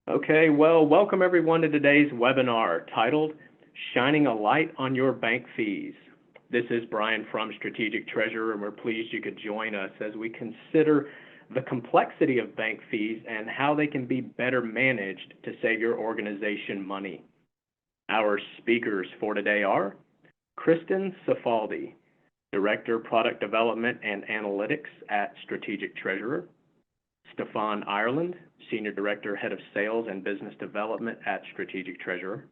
Okay, well, welcome everyone to today's webinar titled Shining a Light on Your Bank Fees. This is Brian from Strategic Treasurer, and we're pleased you could join us as we consider the complexity of bank fees and how they can be better managed to save your organization money. Our speakers for today are Christin Cifaldi, Director, Product Development and Analytics at Strategic Treasurer, Stephan Ireland, Senior Director, Head of Sales and Business Development at Strategic Treasurer,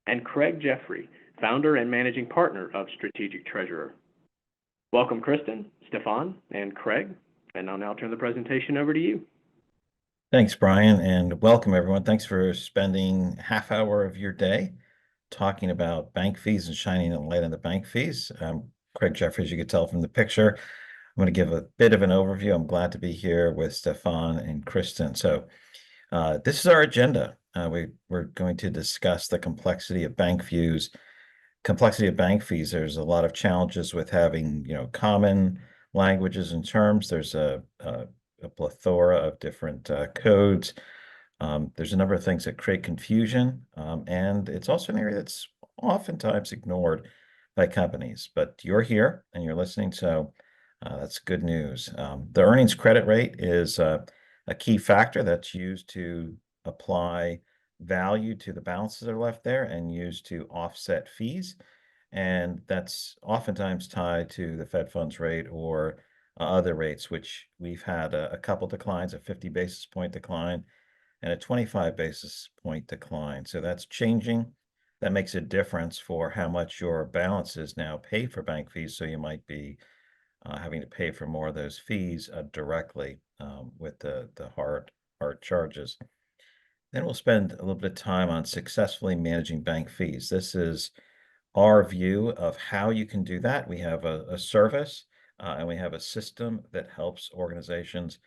and Craig Jeffery, Founder and Managing Partner of Strategic Treasurer. Welcome, Christin, Stephan, and Craig, and I'll now turn the presentation over to you. Thanks, Brian, and welcome, everyone. Thanks for spending half hour of your day talking about bank fees and shining a light on the bank fees. Craig Jeffery, as you could tell from the picture. I'm going to give a bit of an overview. I'm glad to be here with Stephan and Christin. So this is our agenda. We're going to discuss the complexity of bank fees. There's a lot of challenges with having, common languages and terms. There's a plethora of different codes. There's a number of things that create confusion, and it's also an area that's oftentimes ignored by companies. But you're here and you're listening, so that's good news. The earnings credit rate is a key factor that's used to apply value to the balances that are left there and used to offset fees. And that's oftentimes tied to the Fed funds rate or other rates, which we've had a couple declines, a 50 basis point decline and a 25 basis point decline. So that's changing. That makes a difference for how much your balances now pay for bank fees. So you might be having to pay for more of those fees directly with the hard charges. Then we'll spend a little bit of time on successfully managing bank fees. This is our view of how you can do that. We have a service and we have a system that helps organizations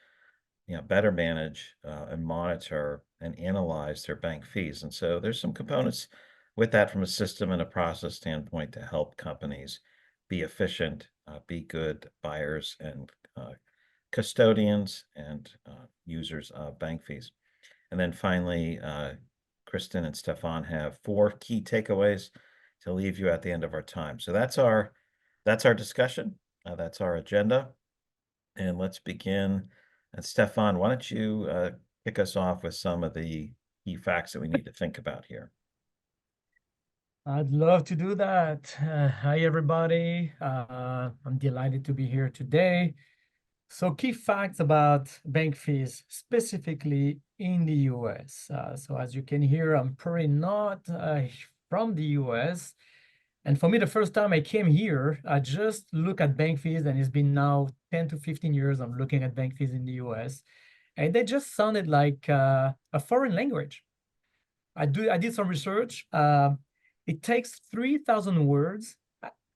better manage and monitor and analyze their bank fees. And so there's some components with that from a system and a process standpoint to help companies be efficient, be good buyers and custodians and users of bank fees. And then finally, Christin and Stephan have 4 key takeaways to leave you at the end of our time. So that's our discussion. That's our agenda. And let's begin. And Stephan, why don't you kick us off with some of the key facts that we need to think about here? I'd love to do that. Hi, everybody. I'm delighted to be here today. So key facts about bank fees, specifically in the US. So as you can hear, I'm probably not from the US. And for me, the first time I came here, I just look at bank fees, and it's been now 10 to 15 years I'm looking at bank fees in the US. And they just sounded like a foreign language. I did some research. It takes 3,000 words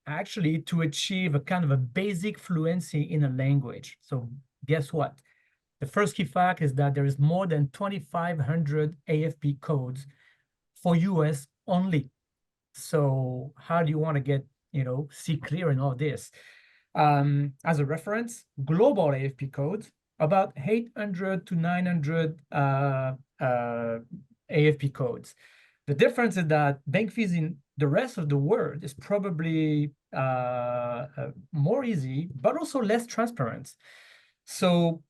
actually to achieve a kind of a basic fluency in a language. So guess what? The first key fact is that there is more than 2,500 AFP codes for US only. So how do you want to get, see clear in all this? As a reference, global AFP codes, about 800 to 900 AFP codes. The difference is that bank fees in the rest of the world is probably more easy, but also less transparent. So,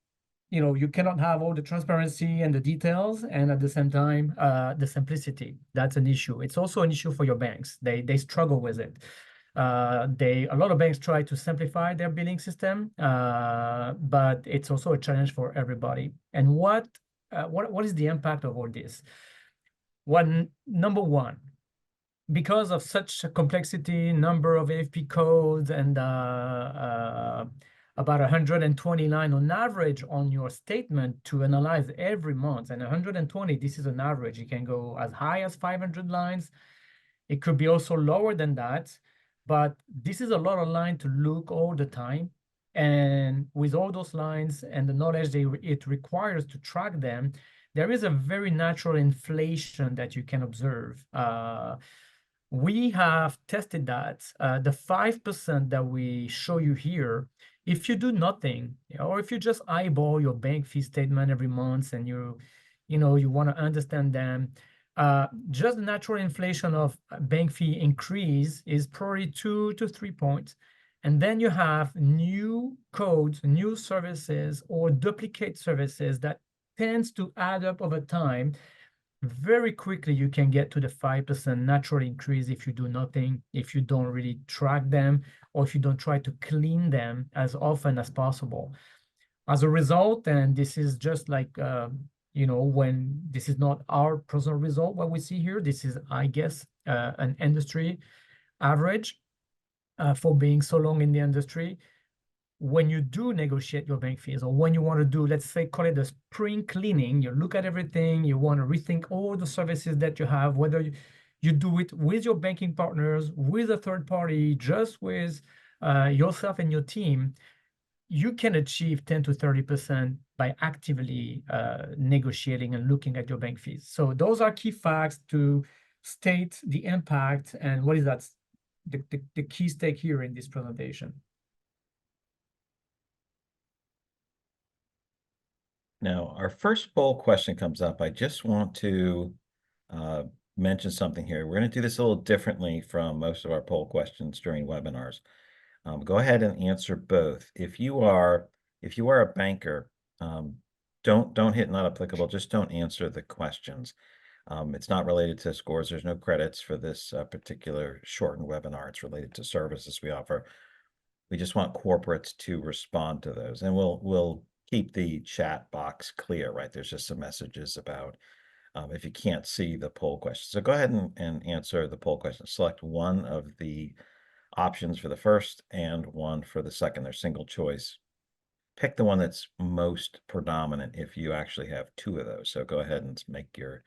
you cannot have all the transparency and the details, and at the same time, the simplicity. That's an issue. It's also an issue for your banks. They struggle with it. A lot of banks try to simplify their billing system, but it's also a challenge for everybody. And what is the impact of all this? Number one, because of such a complexity, number of AFP codes, and about 120 lines on average on your statement to analyze every month, and 120, this is an average. It can go as high as 500 lines. It could be also lower than that, but this is a lot of lines to look all the time. And with all those lines and the knowledge it requires to track them, there is a very natural inflation that you can observe. We have tested that. The 5% that we show you here, if you do nothing, or if you just eyeball your bank fee statement every month and you you want to understand them. Just the natural inflation of bank fee increase is probably 2 to 3 points. And then you have new codes, new services, or duplicate services that tends to add up over time. Very quickly, you can get to the 5% natural increase if you do nothing, if you don't really track them, or if you don't try to clean them as often as possible. As a result, and this is just like, when this is not our personal result, what we see here, this is, I guess, an industry average for being so long in the industry. When you do negotiate your bank fees, or when you want to do, let's say, call it the spring cleaning, you look at everything, you want to rethink all the services that you have, whether you do it with your banking partners, with a third party, just with yourself and your team, you can achieve 10 to 30% by actively negotiating and looking at your bank fees. So those are key facts to state the impact and what is that the key stake here in this presentation. Now, our first poll question comes up. I just want to mention something here. We're going to do this a little differently from most of our poll questions during webinars. Go ahead and answer both. If you are a banker, don't hit not applicable. Just don't answer the questions. It's not related to scores. There's no credits for this particular shortened webinar. It's related to services we offer. We just want corporates to respond to those, and we'll keep the chat box clear, right? There's just some messages about if you can't see the poll question. So go ahead and answer the poll question. Select one of the options for the first and one for the second. They're single choice. Pick the one that's most predominant if you actually have two of those. So go ahead and make your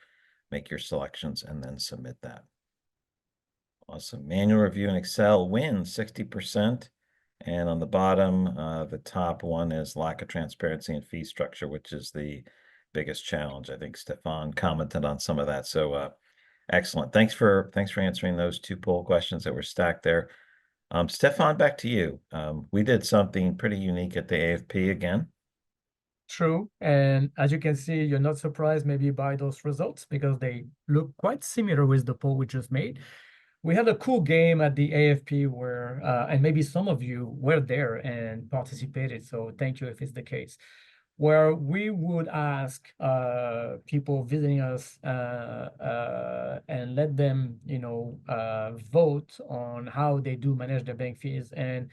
selections and then submit that. Awesome. Manual review in Excel wins 60%. And on the bottom, the top one is lack of transparency and fee structure, which is the biggest challenge. I think Stephan commented on some of that. So excellent. Thanks for answering those two poll questions that were stacked there. Stephan, back to you. We did something pretty unique at the AFP again. True. And as you can see, you're not surprised maybe by those results because they look quite similar with the poll we just made. We had a cool game at the AFP where, and maybe some of you were there and participated, so thank you if it's the case, where we would ask people visiting us and let them, vote on how they do manage their bank fees. And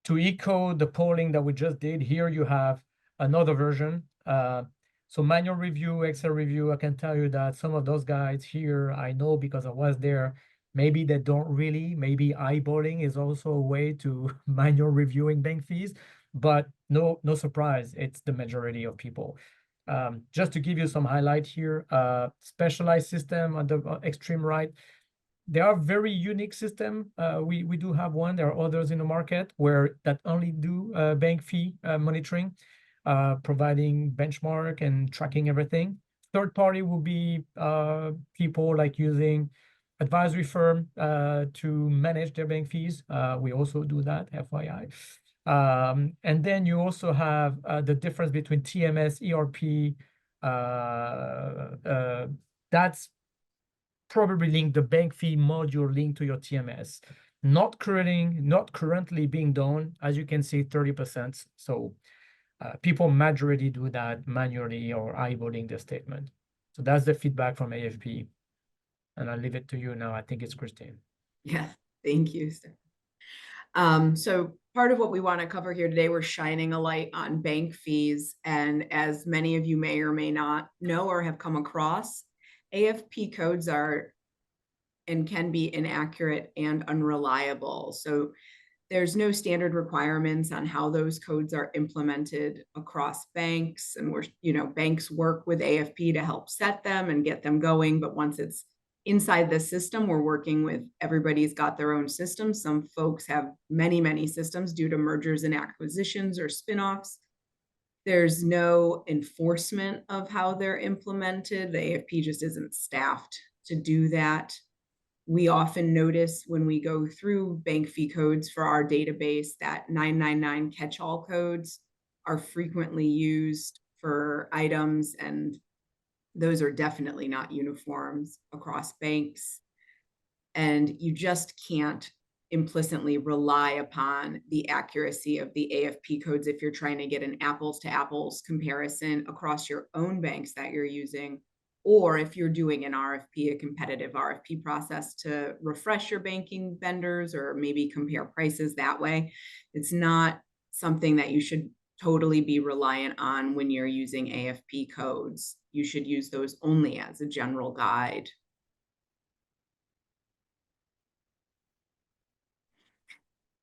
to echo the polling that we just did, here you have another version. So manual review, Excel review, I can tell you that some of those guys here, I know because I was there, maybe they don't really, maybe eyeballing is also a way to manual reviewing bank fees, but no surprise, it's the majority of people. Just to give you some highlight here, specialized system on the extreme right, they are very unique system. We do have one, there are others in the market that only do bank fee monitoring, providing benchmark and tracking everything. Third party will be people like using advisory firm to manage their bank fees. We also do that, FYI. And then you also have the difference between TMS, ERP. That's probably linked the bank fee module linked to your TMS. Not currently being done, as you can see, 30%. So people majority do that manually or eyeballing the statement. So that's the feedback from AFP. And I'll leave it to you now. I think it's Christine. Yeah, thank you, Stephan. So part of what we want to cover here today, we're shining a light on bank fees. And as many of you may or may not know or have come across, AFP codes are and can be inaccurate and unreliable. So there's no standard requirements on how those codes are implemented across banks. And banks work with AFP to help set them and get them going. But once it's inside the system, we're working with, everybody's got their own systems. Some folks have many systems due to mergers and acquisitions or spinoffs. There's no enforcement of how they're implemented. The AFP just isn't staffed to do that. We often notice when we go through bank fee codes for our database that 999 catch-all codes are frequently used for items and Those are definitely not uniforms across banks. And you just can't implicitly rely upon the accuracy of the AFP codes if you're trying to get an apples to apples comparison across your own banks that you're using, or if you're doing an RFP, a competitive RFP process to refresh your banking vendors or maybe compare prices that way. It's not something that you should totally be reliant on when you're using AFP codes. You should use those only as a general guide.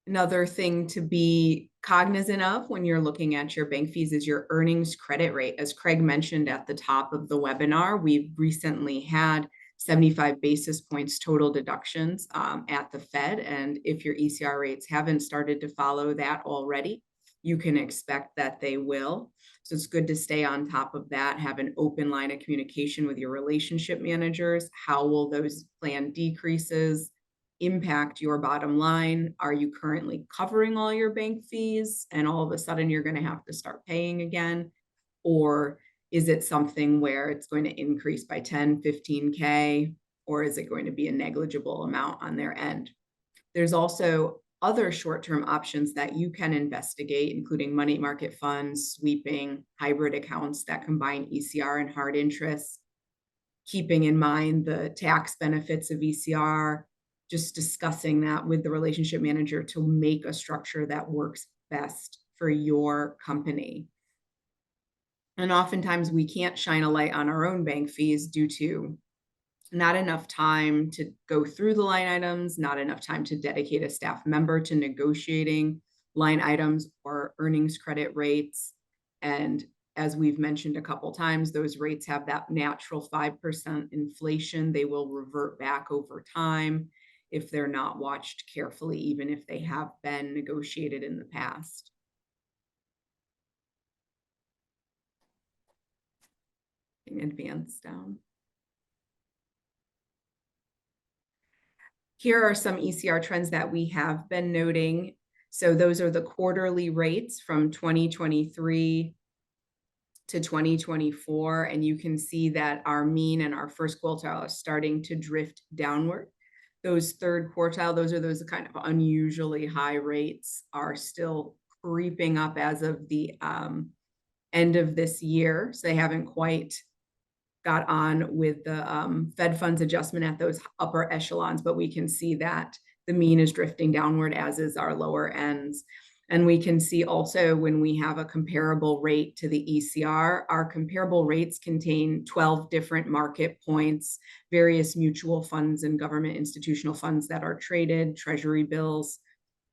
Another thing to be cognizant of when you're looking at your bank fees is your earnings credit rate. As Craig mentioned at the top of the webinar, we've recently had 75 basis points total deductions at the Fed. And if your ECR rates haven't started to follow that already, you can expect that they will. So it's good to stay on top of that, have an open line of communication with your relationship managers. How will those planned decreases impact your bottom line? Are you currently covering all your bank fees and all of a sudden you're going to have to start paying again? Or is it something where it's going to increase by 10, 15K, or is it going to be a negligible amount on their end? There's also other short-term options that you can investigate, including money market funds, sweeping, hybrid accounts that combine ECR and hard interest, keeping in mind the tax benefits of ECR, just discussing that with the relationship manager to make a structure that works best for your company. And oftentimes we can't shine a light on our own bank fees due to not enough time to go through the line items, not enough time to dedicate a staff member to negotiating line items or earnings credit rates. And as we've mentioned a couple times, those rates have that natural 5% inflation. They will revert back over time if they're not watched carefully, even if they have been negotiated in the past. Advance down. Here are some ECR trends that we have been noting. So those are the quarterly rates from 2023 to 2024. And you can see that our mean and our first quartile are starting to drift downward. Those third quartile, those are those kind of unusually high rates, are still creeping up as of the end of this year. So they haven't quite got on with the Fed funds adjustment at those upper echelons, but we can see that the mean is drifting downward, as is our lower ends. And we can see also when we have a comparable rate to the ECR, our comparable rates contain 12 different market points, various mutual funds and government institutional funds that are traded, treasury bills,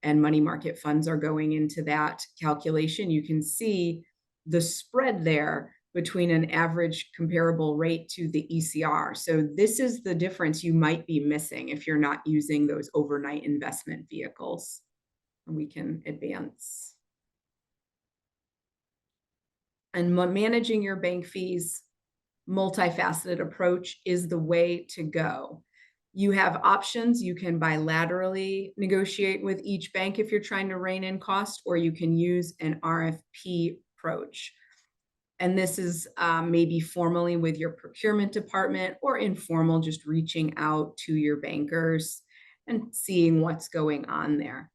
and money market funds are going into that calculation. You can see the spread there between an average comparable rate to the ECR. So this is the difference you might be missing if you're not using those overnight investment vehicles. And we can advance. And managing your bank fees, multifaceted approach is the way to go. You have options. You can bilaterally negotiate with each bank if you're trying to rein in cost, or you can use an RFP approach. And this is maybe formally with your procurement department, or informal, just reaching out to your bankers and seeing what's going on there.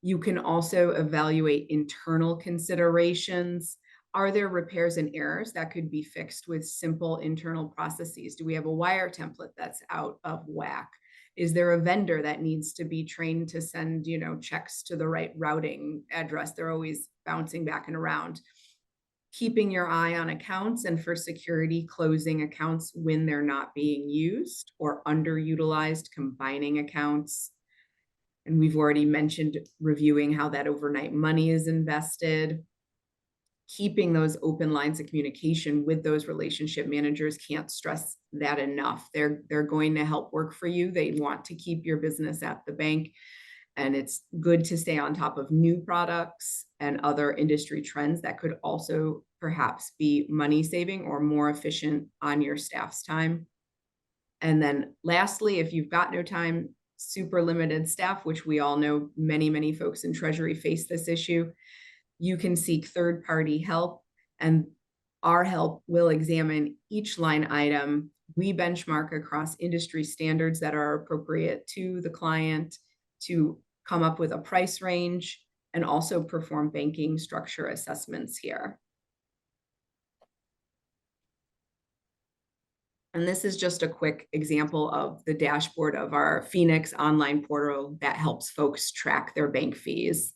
You can also evaluate internal considerations. Are there repairs and errors that could be fixed with simple internal processes? Do we have a wire template that's out of whack? Is there a vendor that needs to be trained to send, checks to the right routing address? They're always bouncing back and around. Keeping your eye on accounts, and for security, closing accounts when they're not being used or underutilized, combining accounts. And we've already mentioned reviewing how that overnight money is invested. Keeping those open lines of communication with those relationship managers, can't stress that enough. They're going to help work for you. They want to keep your business at the bank. And it's good to stay on top of new products and other industry trends that could also perhaps be money saving or more efficient on your staff's time. And then lastly, if you've got no time, super limited staff, which we all know many, many folks in Treasury face this issue, you can seek third-party help. And Our help will examine each line item. We benchmark across industry standards that are appropriate to the client to come up with a price range and also perform banking structure assessments here. And this is just a quick example of the dashboard of our Feenix online portal that helps folks track their bank fees.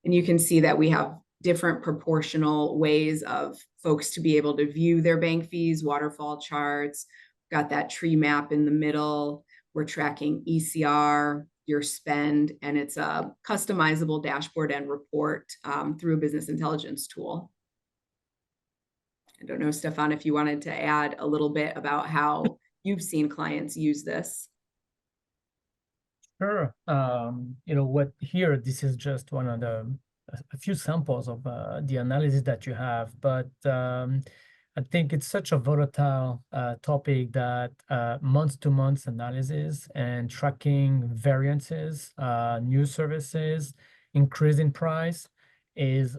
And you can see that we have different proportional ways of folks to be able to view their bank fees, waterfall charts, got that tree map in the middle. We're tracking ECR, your spend, and it's a customizable dashboard and report through a business intelligence tool. I don't know, Stephan, if you wanted to add a little bit about how you've seen clients use this. Sure. You know what, here, this is just one of a few samples of the analysis that you have, but I think it's such a volatile topic that month-to-month analysis and tracking variances, new services, increase in price is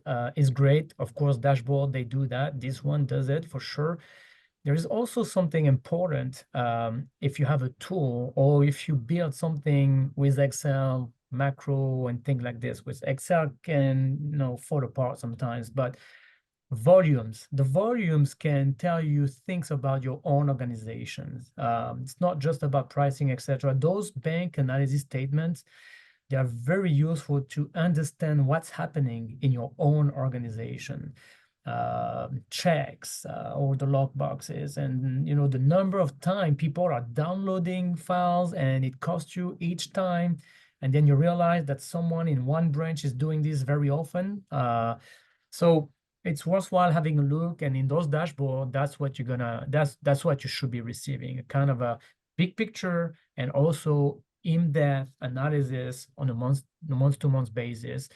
great. Of course, dashboard, they do that. This one does it for sure. There is also something important if you have a tool or if you build something with Excel, macro, and things like this. With Excel can, you know, fall apart sometimes, but the volumes can tell you things about your own organizations. It's not just about pricing, etc. Those bank analysis statements, they are very useful to understand what's happening in your own organization. Checks or the log boxes, and you know, the number of time people are downloading files and it costs you each time, and then you realize that someone in one branch is doing this very often. So it's worthwhile having a look, and in those dashboards, that's what you're gonna, that's what you should be receiving, a kind of a big picture and also in-depth analysis on a month-to-month basis,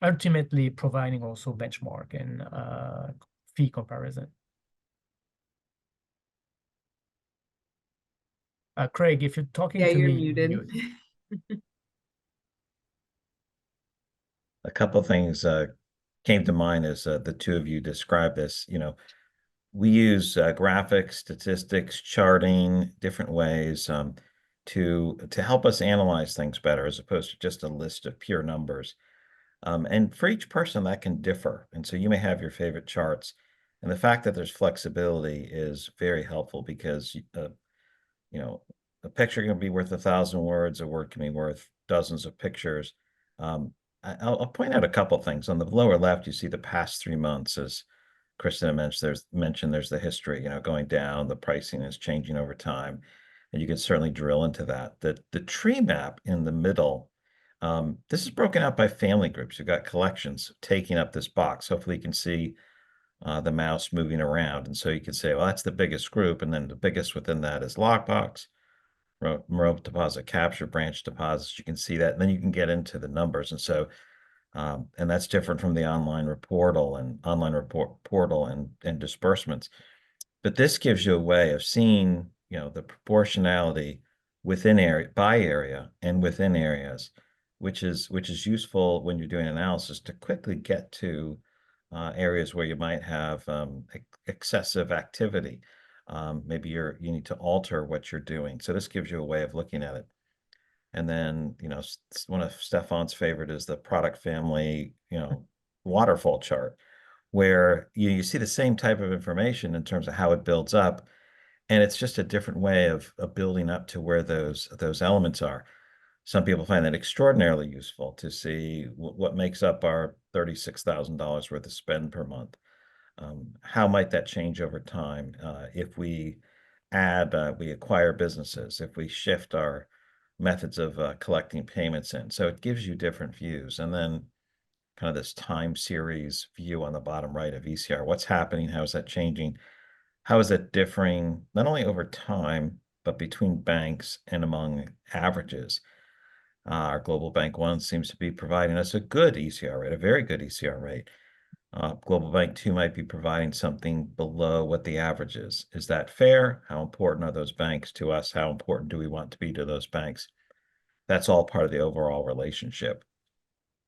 ultimately providing also benchmark and fee comparison. Craig, if you're talking to you're me, muted. A couple of things came to mind as the two of you described this. You know, we use graphics, statistics, charting, different ways to help us analyze things better, as opposed to just a list of pure numbers. And for each person, that can differ. And so you may have your favorite charts. And the fact that there's flexibility is very helpful, because, you know, a picture can be worth 1,000 words, a word can be worth dozens of pictures. I'll point out a couple things. On the lower left, you see the past 3 months, as Christin mentioned, there's the history, you know, going down, the pricing is changing over time, and you can certainly drill into that. The tree map in the middle, this is broken out by family groups. You've got collections taking up this box. Hopefully you can see the mouse moving around. And so you can say, well, that's the biggest group. And then the biggest within that is lockbox, remote deposit capture, branch deposits. You can see that. And then you can get into the numbers. And so, and that's different from the online portal and disbursements. But this gives you a way of seeing, you know, the proportionality within area, by area, and within areas, which is useful when you're doing analysis to quickly get to areas where you might have excessive activity. Maybe you need to alter what you're doing. So this gives you a way of looking at it. And then, you know, one of Stephan's favorite is the product family, you know, waterfall chart, where you see the same type of information in terms of how it builds up. And it's just a different way of building up to where those elements are. Some people find that extraordinarily useful to see what makes up our $36,000 worth of spend per month. How might that change over time if we we acquire businesses, if we shift our methods of collecting payments in. So it gives you different views. And then kind of this time series view on the bottom right of ECR. What's happening? How is that changing? How is it differing, not only over time, but between banks and among averages? Our Global Bank 1 seems to be providing us a good ECR rate, a very good ECR rate. Global Bank 2 might be providing something below what the average is. Is that fair? How important are those banks to us? How important do we want to be to those banks? That's all part of the overall relationship.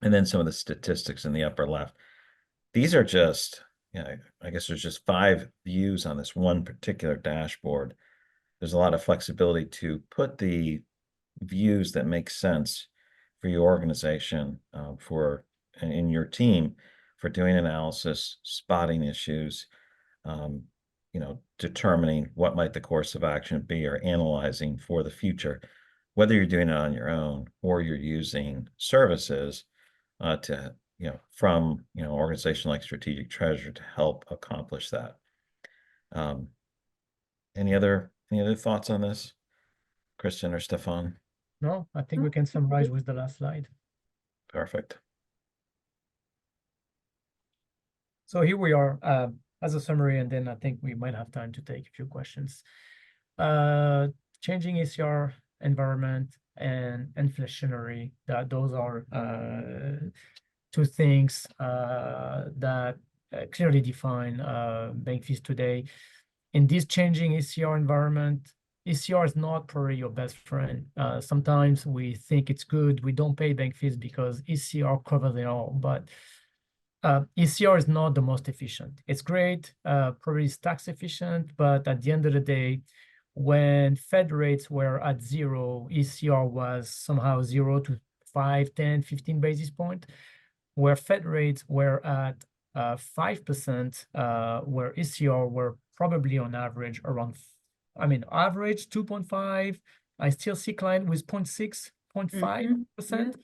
And then some of the statistics in the upper left. These are just, I guess there's just 5 views on this one particular dashboard. There's a lot of flexibility to put the views that make sense for your organization, and in your team for doing analysis, spotting issues, determining what might the course of action be, or analyzing for the future, whether you're doing it on your own or you're using services from an organization like Strategic Treasure to help accomplish that. Any other thoughts on this, Christin or Stephan? No, I think we can summarize with the last slide. Perfect. So here we are as a summary, and then I think we might have time to take a few questions. Changing ECR environment and inflationary, those are 2 things that clearly define bank fees today. In this changing ECR environment, ECR is not probably your best friend. Sometimes we think it's good. We don't pay bank fees because ECR covers it all, but ECR is not the most efficient. It's great, probably it's tax efficient, but at the end of the day, when Fed rates were at 0, ECR was somehow 0 to 5, 10, 15 basis points, where Fed rates were at 5%, where ECR were probably on average around, average 2.5. I still see client with 0.6, 0.5%.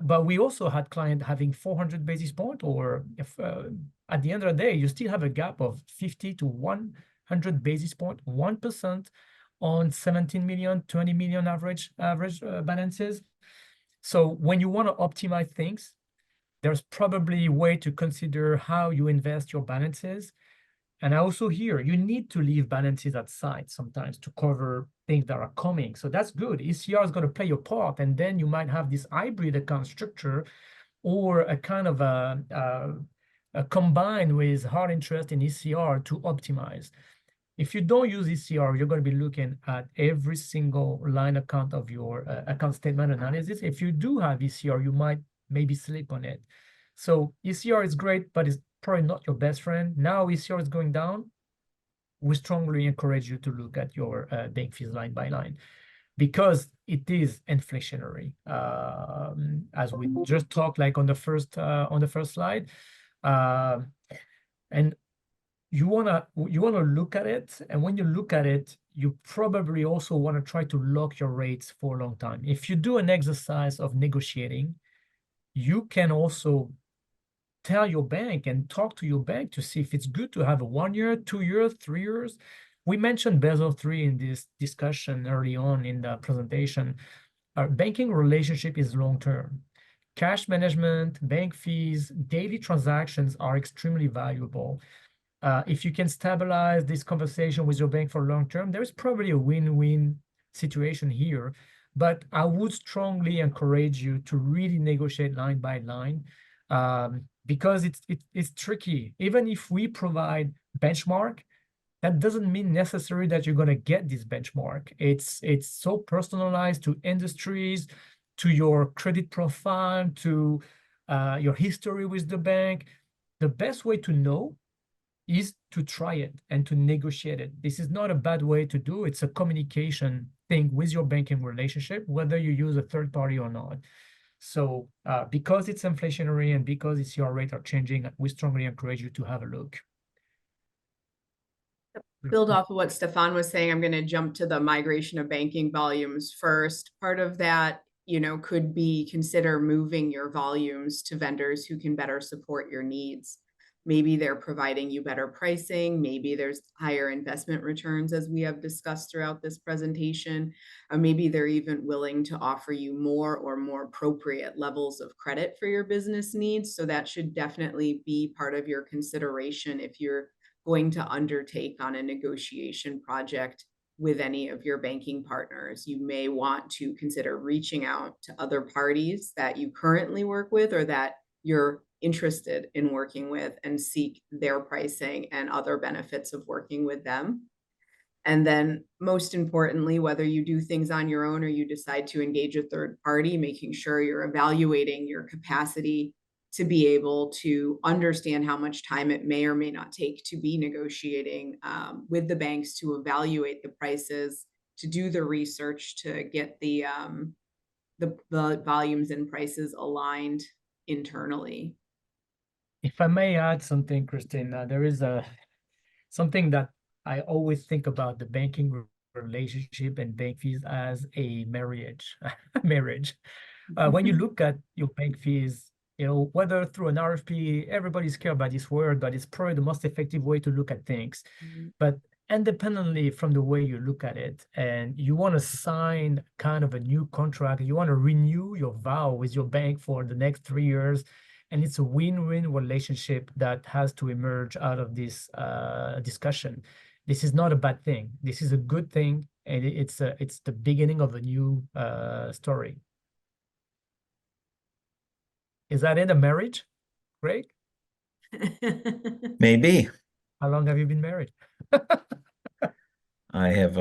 But we also had client having 400 basis point, or if at the end of the day, you still have a gap of 50 to 100 basis point, 1% on 17 million, 20 million average balances. So when you want to optimize things, there's probably a way to consider how you invest your balances. And I also hear you need to leave balances aside sometimes to cover things that are coming. So that's good. ECR is going to play your part. And then you might have this hybrid account structure, or a kind of a combined with hard interest in ECR to optimize. If you don't use ECR, you're going to be looking at every single line account of your account statement analysis. If you do have ECR, you might maybe sleep on it. So ECR is great, but it's probably not your best friend. Now ECR is going down. We strongly encourage you to look at your bank fees line by line, because it is inflationary, as we just talked, like on the first slide, and you wanna look at it. And when you look at it, you probably also want to try to lock your rates for a long time. If you do an exercise of negotiating, you can also tell your bank and talk to your bank to see if it's good to have a 1 year, 2 years, 3 years. We mentioned Basel III in this discussion early on in the presentation. Our banking relationship is long-term. Cash management, bank fees, daily transactions are extremely valuable. If you can stabilize this conversation with your bank for long-term, there's probably a win-win situation here. But I would strongly encourage you to really negotiate line by line, because it's tricky. Even if we provide benchmark, that doesn't mean necessarily that you're going to get this benchmark. It's so personalized to industries, to your credit profile, to your history with the bank. The best way to know is to try it and to negotiate it. This is not a bad way to do. It's a communication thing with your banking relationship, whether you use a third party or not. So because it's inflationary and because ECR rates are changing, we strongly encourage you to have a look. Build off of what Stephan was saying, I'm going to jump to the migration of banking volumes first. Part of that, could be consider moving your volumes to vendors who can better support your needs. Maybe they're providing you better pricing. Maybe there's higher investment returns, as we have discussed throughout this presentation. Maybe they're even willing to offer you more or more appropriate levels of credit for your business needs. So that should definitely be part of your consideration if you're going to undertake on a negotiation project with any of your banking partners. You may want to consider reaching out to other parties that you currently work with or that you're interested in working with, and seek their pricing and other benefits of working with them. And then most importantly, whether you do things on your own or you decide to engage a third party, making sure you're evaluating your capacity to be able to understand how much time it may or may not take to be negotiating with the banks, to evaluate the prices, to do the research, to get the volumes and prices aligned internally. If I may add something, Christin, there is something that I always think about the banking relationship and bank fees as a marriage. Marriage. When you look at your bank fees, whether through an RFP, everybody's scared about this word, but it's probably the most effective way to look at things. But independently from the way you look at it, and you want to sign kind of a new contract, you want to renew your vow with your bank for the next 3 years, and it's a win-win relationship that has to emerge out of this discussion. This is not a bad thing. This is a good thing, and it's the beginning of a new story. Is that in a marriage, Greg? Maybe. How long have you been married? I have,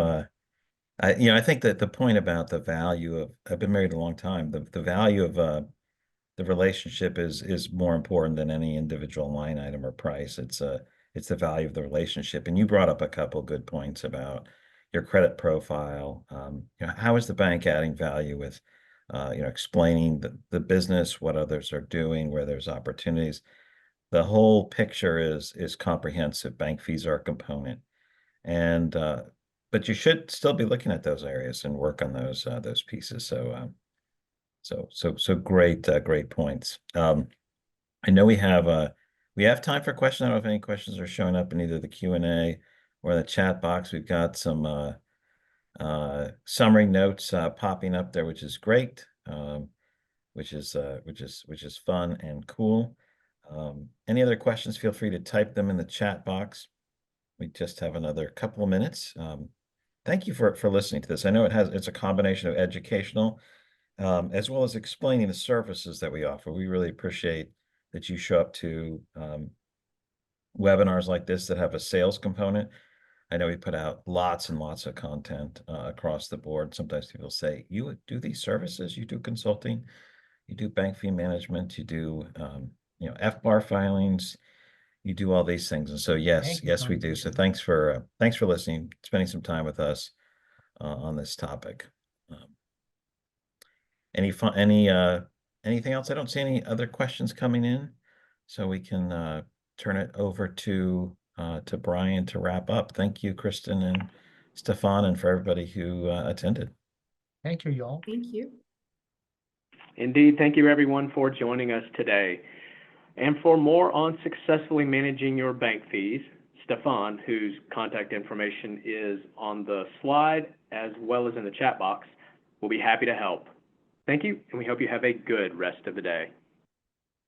I think that the point about the value of, I've been married a long time, the value of the relationship is more important than any individual line item or price. It's the value of the relationship. And you brought up a couple good points about your credit profile. How is the bank adding value with, explaining the business, what others are doing, where there's opportunities. The whole picture is comprehensive. Bank fees are a component. And but you should still be looking at those areas and work on those pieces. So great points. I know we have time for questions. I don't know if any questions are showing up in either the Q&A or the chat box. We've got some summary notes popping up there, which is great, which is fun and cool. Any other questions? Feel free to type them in the chat box. We just have another couple of minutes. Thank you for listening to this. I know it's a combination of educational as well as explaining the services that we offer. We really appreciate that you show up to webinars like this that have a sales component. I know we put out lots and lots of content across the board. Sometimes people say, you do these services, you do consulting, you do bank fee management, you do FBAR filings, you do all these things. And so yes, we do. So thanks for listening, spending some time with us on this topic. Anything else? I don't see any other questions coming in, so we can turn it over to Brian to wrap up. Thank you, Christin and Stephan, and for everybody who attended. Thank you, y'all. Thank you. Indeed, thank you everyone for joining us today. And for more on successfully managing your bank fees, Stephan, whose contact information is on the slide as well as in the chat box, will be happy to help. Thank you, and we hope you have a good rest of the day.